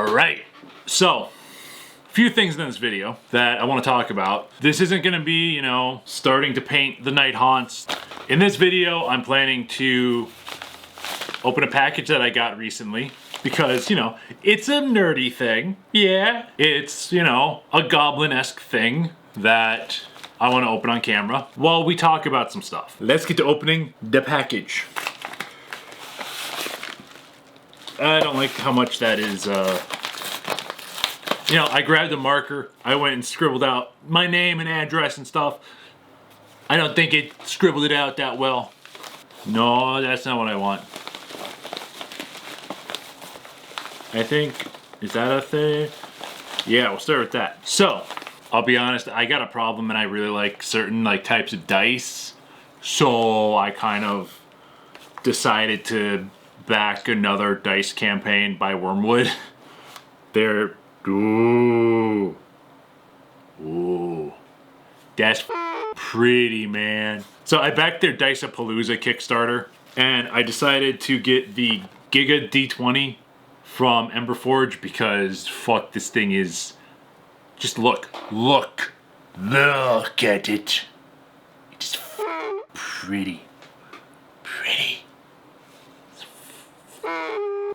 Alright, so a few things in this video that I want to talk about. This isn't going to be, you know, starting to paint the night haunts. In this video, I'm planning to open a package that I got recently because, you know, it's a nerdy thing. Yeah, it's, you know, a goblin-esque thing that I want to open on camera while we talk about some stuff. Let's get to opening the package. I don't like how much that is, you know, I grabbed a marker, I went and scribbled out my name and address and stuff. I don't think it scribbled it out that well. No, that's not what I want. I think, is that a thing? Yeah, we'll start with that. So, I'll be honest, I got a problem and I really like certain types of dice. So I kind of decided to back another dice campaign by Wyrmwood. They're, ooh, that's pretty, man. So I backed their Diceapalooza Kickstarter, and I decided to get the Giga D20 from Emberforge because fuck, this thing is, just look at it. It's pretty.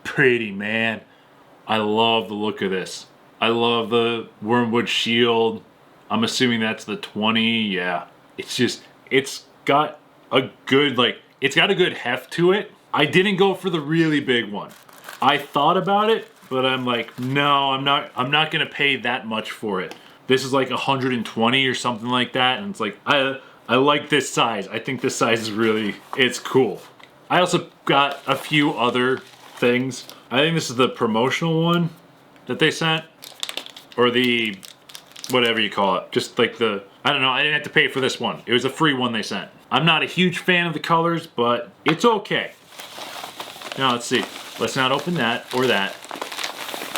Pretty, man. I love the look of this. I love the Wyrmwood shield. I'm assuming that's the 20. Yeah. It's just, it's got a good, it's got a good heft to it. I didn't go for the really big one. I thought about it, but I'm like, no, I'm not gonna pay that much for it. This is like 120 or something like that, and it's like, I like this size. I think this size is really, it's cool. I also got a few other things. I think this is the promotional one that they sent, or the whatever you call it, just like the, I don't know, I didn't have to pay for this one. It was a free one they sent. I'm not a huge fan of the colors, but it's okay. Now let's see, let's not open that or that.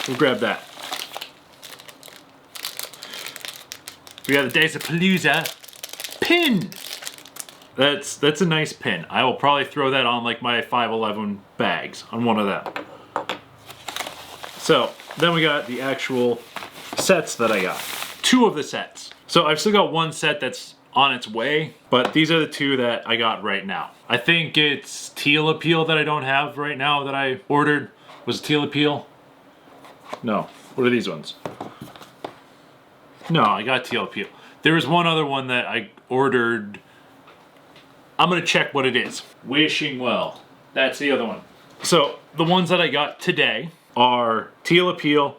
We'll grab that. We got the Diceapalooza pin. That's a nice pin. I will probably throw that on like my 511 bags, on one of them. So then we got the actual sets that I got. Two of the sets. So I've still got one set that's on its way, but these are the two that I got right now. I think it's Teal Appeal that I don't have right now that I ordered. Was it Teal Appeal? No. What are these ones? No, I got Teal Appeal. There was one other one that I ordered. I'm gonna check what it is. Wishing Well. That's the other one. So the ones that I got today are Teal Appeal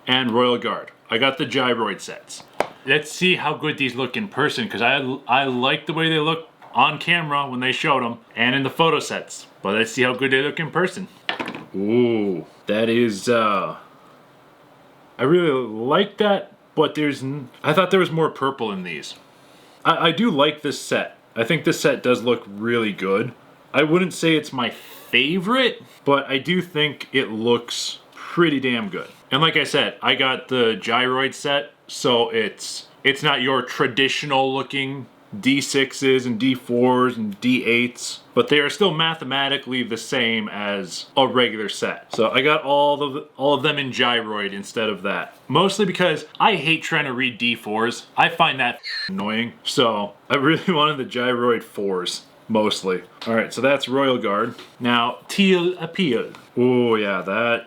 and Royal Guard. I got the gyroid sets. Let's see how good these look in person, because I like the way they look on camera when they showed them and in the photo sets. But let's see how good they look in person. Ooh, that is, I really like that, but I thought there was more purple in these. I do like this set. I think this set does look really good. I wouldn't say it's my favorite, but I do think it looks pretty damn good. And like I said, I got the gyroid set, so it's not your traditional looking D6s and D4s and D8s, but they are still mathematically the same as a regular set. So I got all of them in gyroid instead of that. Mostly because I hate trying to read D4s. I find that annoying. So I really wanted the gyroid 4s, mostly. All right, so that's Royal Guard. Now, Teal Appeal. Oh yeah,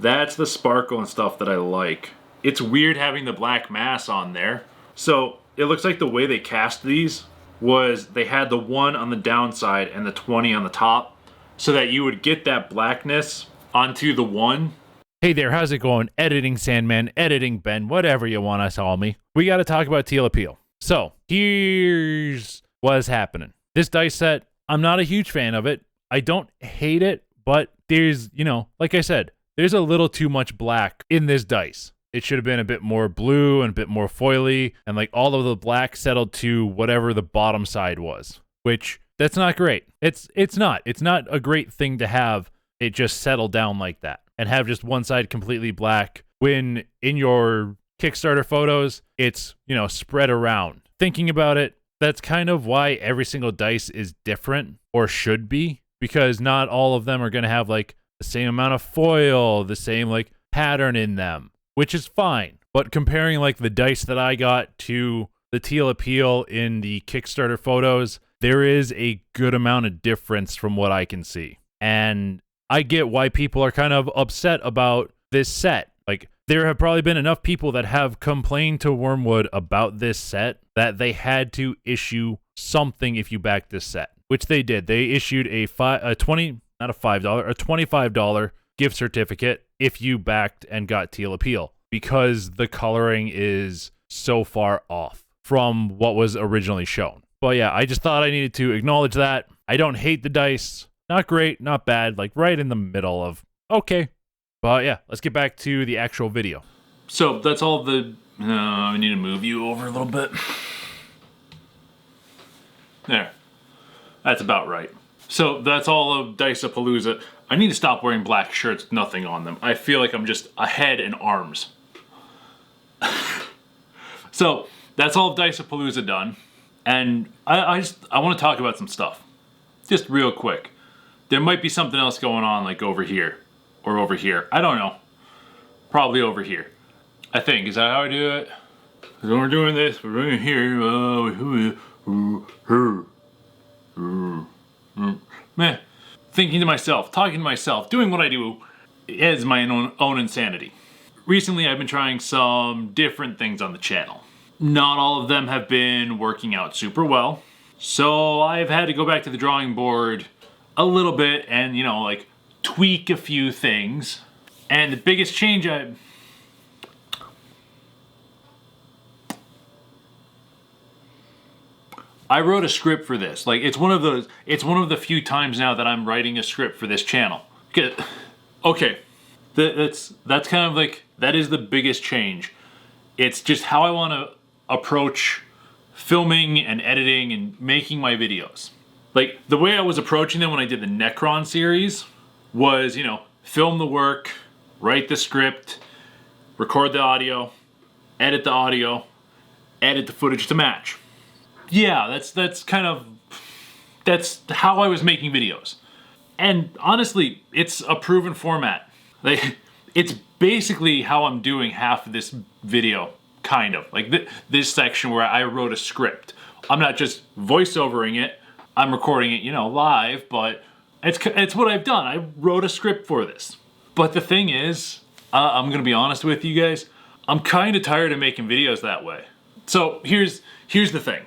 that's the sparkle and stuff that I like. It's weird having the black mass on there. So it looks like the way they cast these was they had the 1 on the downside and the 20 on the top, so that you would get that blackness onto the 1. Hey there, how's it going? Editing Sandman, editing Ben, whatever you want to call me. We got to talk about Teal Appeal. So here's what's happening. This dice set, I'm not a huge fan of it. I don't hate it, but there's, you know, like I said, there's a little too much black in this dice. It should have been a bit more blue and a bit more foily, and like all of the black settled to whatever the bottom side was, which that's not great. It's not a great thing to have it just settle down like that and have just one side completely black when in your Kickstarter photos, it's, you know, spread around. Thinking about it, that's kind of why every single dice is different, or should be, because not all of them are going to have like the same amount of foil, the same like pattern in them, which is fine. But comparing like the dice that I got to the Teal Appeal in the Kickstarter photos, there is a good amount of difference from what I can see. And I get why people are kind of upset about this set. Like, there have probably been enough people that have complained to Wyrmwood about this set that they had to issue something if you backed this set, which they did. They issued a $25 gift certificate if you backed and got Teal Appeal, because the coloring is so far off from what was originally shown. But yeah, I just thought I needed to acknowledge that. I don't hate the dice. Not great, not bad, like right in the middle of okay. But yeah, let's get back to the actual video. So that's all the... I need to move you over a little bit. There. That's about right. So that's all of Diceapalooza. I need to stop wearing black shirts with nothing on them. I feel like I'm just a head and arms. So that's all of Diceapalooza done. And I want to talk about some stuff. Just real quick. There might be something else going on, like over here. Or over here. I don't know. Probably over here. I think. Is that how I do it? When we're doing this, we're doing it here. Meh. Thinking to myself, talking to myself, doing what I do is my own insanity. Recently, I've been trying some different things on the channel. Not all of them have been working out super well. So I've had to go back to the drawing board a little bit and, you know, like tweak a few things. And the biggest change I wrote a script for this. Like, it's one of the few times now that I'm writing a script for this channel. Okay. That's kind of like, that is the biggest change. It's just how I want to approach filming and editing and making my videos. Like, the way I was approaching them when I did the Necron series was, you know, film the work, write the script, record the audio, edit the audio, edit the footage to match. Yeah, that's how I was making videos. And honestly, it's a proven format. Like, it's basically how I'm doing half of this video, kind of. Like this section where I wrote a script. I'm not just voiceovering it, I'm recording it, you know, live, but it's what I've done. I wrote a script for this. But the thing is, I'm gonna be honest with you guys, I'm kind of tired of making videos that way. So here's the thing.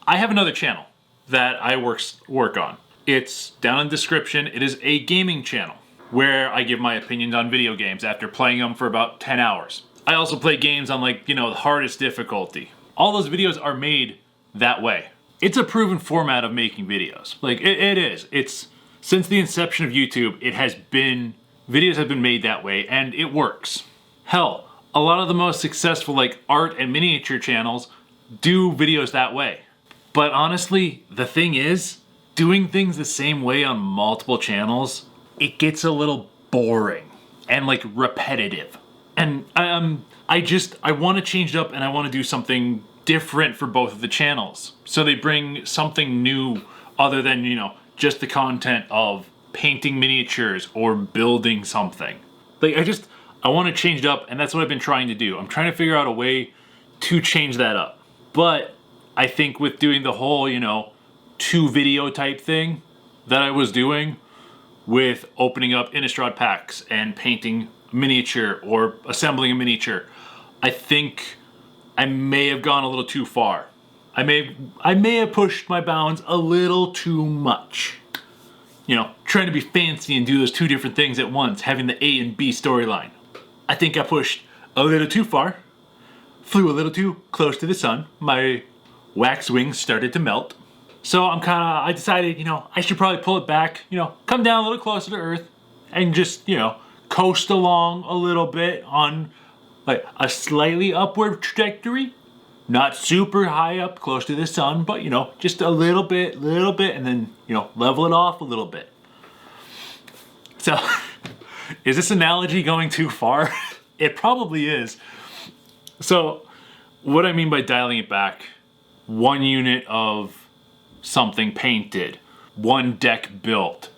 I have another channel that I work on. It's down in the description. It is a gaming channel where I give my opinions on video games after playing them for about 10 hours. I also play games on, like, you know, the hardest difficulty. All those videos are made that way. It's a proven format of making videos. Like, it is. It's, since the inception of YouTube, videos have been made that way, and it works. Hell, a lot of the most successful, like, art and miniature channels do videos that way. But honestly, the thing is, doing things the same way on multiple channels, it gets a little boring and, like, repetitive. And I want to change it up, and I want to do something different for both of the channels. So they bring something new other than, you know, just the content of painting miniatures or building something. Like, I want to change it up, and that's what I've been trying to do. I'm trying to figure out a way to change that up. But I think with doing the whole, you know, 2 video type thing that I was doing with opening up Innistrad packs and painting a miniature or assembling a miniature, I think I may have gone a little too far. I may have pushed my bounds a little too much. You know, trying to be fancy and do those 2 different things at once, having the A and B storyline. I think I pushed a little too far, flew a little too close to the sun. My wax wings started to melt. So I decided, you know, I should probably pull it back, you know, come down a little closer to Earth and just, you know, coast along a little bit on, like, a slightly upward trajectory. Not super high up close to the sun, but, you know, just a little bit, and then, you know, level it off a little bit. So, is this analogy going too far? It probably is. So, what I mean by dialing it back, 1 unit of something painted, 1 deck built,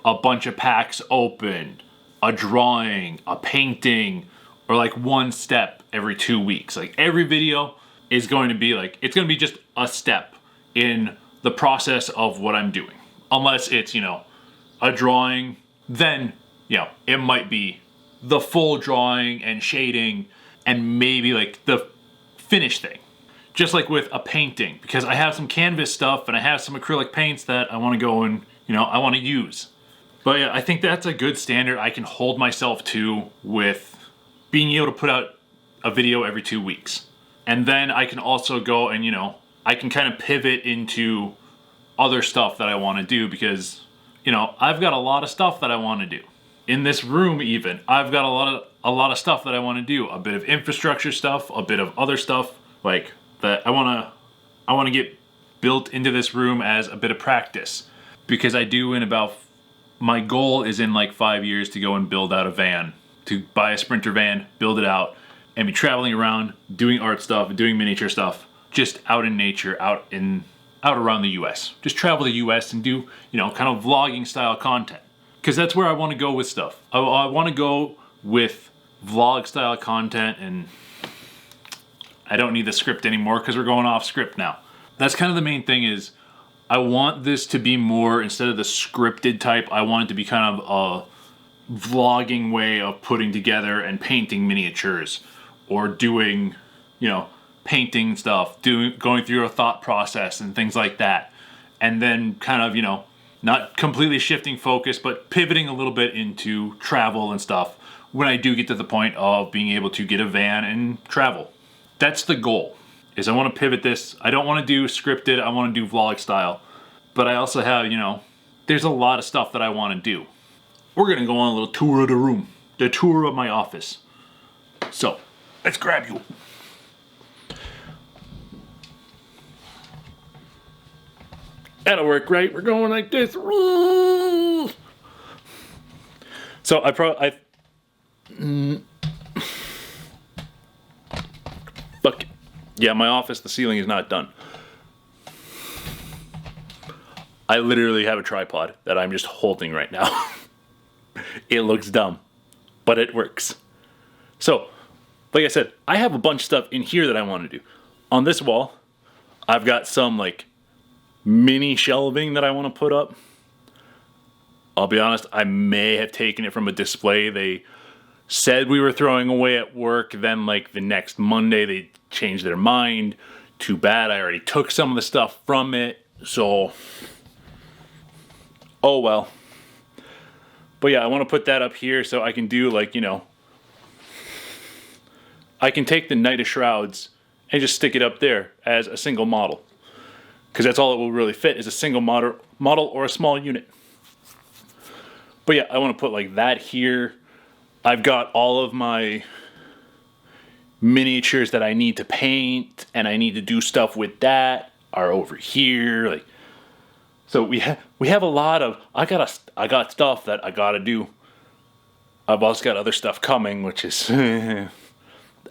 a bunch of packs opened, a drawing, a painting, or like one step every 2 weeks. Like every video is going to be like, it's going to be just a step in the process of what I'm doing. Unless it's, you know, a drawing, then, you know, it might be the full drawing and shading and maybe like the finished thing. Just like with a painting, because I have some canvas stuff and I have some acrylic paints that I want to go and, you know, I want to use. But yeah, I think that's a good standard I can hold myself to with being able to put out a video every 2 weeks. And then I can also go and, you know, I can kind of pivot into other stuff that I want to do because, you know, I've got a lot of stuff that I want to do. In this room even, I've got a lot of stuff that I want to do. A bit of infrastructure stuff, a bit of other stuff like that I want to get built into this room as a bit of practice. Because I do in about, my goal is in like 5 years to go and build out a van. To buy a Sprinter van, build it out, and be traveling around, doing art stuff, doing miniature stuff, just out in nature, out around the US. Just travel the US and do, you know, kind of vlogging style content. Because that's where I want to go with stuff. I want to go with vlog style content, and I don't need the script anymore because we're going off script now. That's kind of the main thing is, I want this to be more, instead of the scripted type, I want it to be kind of a vlogging way of putting together and painting miniatures, or doing, you know, painting stuff, going through a thought process and things like that. And then kind of, you know, not completely shifting focus, but pivoting a little bit into travel and stuff when I do get to the point of being able to get a van and travel. That's the goal, is I want to pivot this. I don't want to do scripted, I want to do vlog style. But I also have, you know, there's a lot of stuff that I want to do. We're going to go on a little tour of the room. The tour of my office. So, let's grab you. That'll work, right? We're going like this. So fuck it. Yeah, my office, the ceiling is not done. I literally have a tripod that I'm just holding right now. It looks dumb, but it works. So, like I said, I have a bunch of stuff in here that I want to do. On this wall, I've got some like mini shelving that I want to put up. I'll be honest, I may have taken it from a display they said we were throwing away at work. Then like the next Monday they changed their mind. Too bad, I already took some of the stuff from it. So, oh well. But yeah, I want to put that up here so I can do like, you know, I can take the Knight of Shrouds and just stick it up there as a single model. Because that's all it will really fit, is a single model or a small unit. But yeah, I want to put like that here. I've got all of my miniatures that I need to paint and I need to do stuff with that are over here. Like, so we have a lot of, I got stuff that I gotta do. I've also got other stuff coming, which is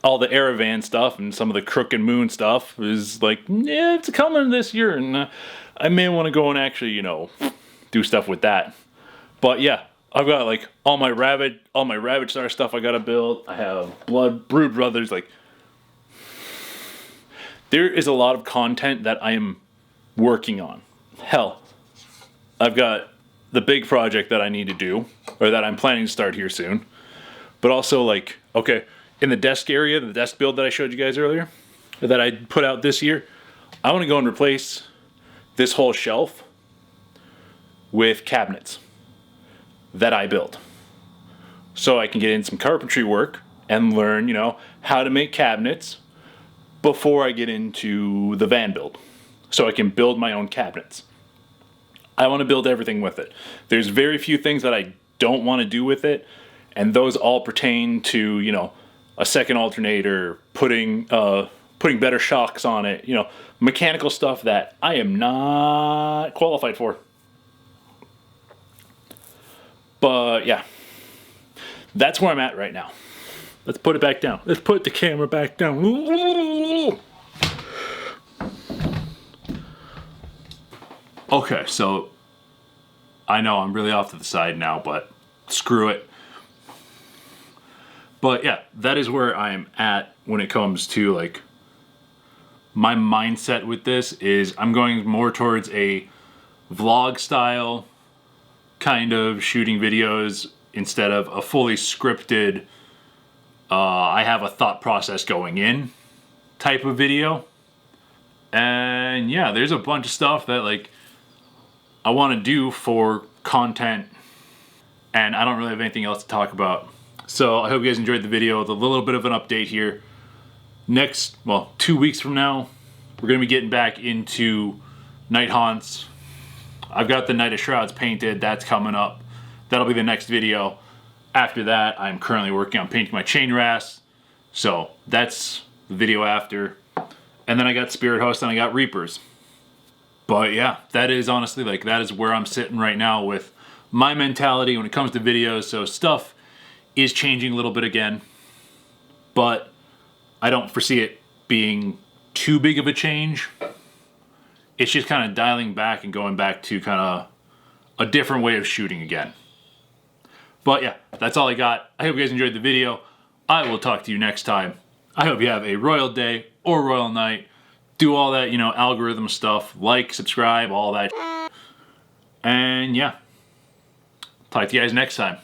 all the Aravan stuff and some of the Crook and Moon stuff is like, yeah, it's coming this year, and I may want to go and actually, you know, do stuff with that. But yeah, I've got like all my Ravage Star stuff I gotta build. I have Brood Brothers. Like, there is a lot of content that I am working on. Hell, I've got the big project that I need to do, or that I'm planning to start here soon. But also like, okay, in the desk area, the desk build that I showed you guys earlier, that I put out this year, I want to go and replace this whole shelf with cabinets that I build. So I can get in some carpentry work and learn, you know, how to make cabinets before I get into the van build. So I can build my own cabinets. I want to build everything with it. There's very few things that I don't want to do with it, and those all pertain to, you know, a second alternator, putting better shocks on it, you know, mechanical stuff that I am not qualified for. But yeah, that's where I'm at right now. Let's put it back down. Let's put the camera back down. Okay, so I know I'm really off to the side now, but screw it. But yeah, that is where I'm at when it comes to like my mindset with this is I'm going more towards a vlog style kind of shooting videos instead of a fully scripted, I have a thought process going in type of video. And yeah, there's a bunch of stuff that like I want to do for content, and I don't really have anything else to talk about. So I hope you guys enjoyed the video with a little bit of an update here. Next, well, 2 weeks from now, we're going to be getting back into night haunts. I've got the Night of Shrouds painted. That's coming up. That'll be the next video. After that, I'm currently working on painting my chain rafts. So that's the video after. And then I got Spirit Host and I got Reapers. But yeah, that is honestly like, that is where I'm sitting right now with my mentality when it comes to videos. So stuff is changing a little bit again, but I don't foresee it being too big of a change. It's just kind of dialing back and going back to kind of a different way of shooting again. But yeah, that's all I got. I hope you guys enjoyed the video. I will talk to you next time. I hope you have a royal day or royal night. Do all that, you know, algorithm stuff. Like, subscribe, all that. And yeah, talk to you guys next time.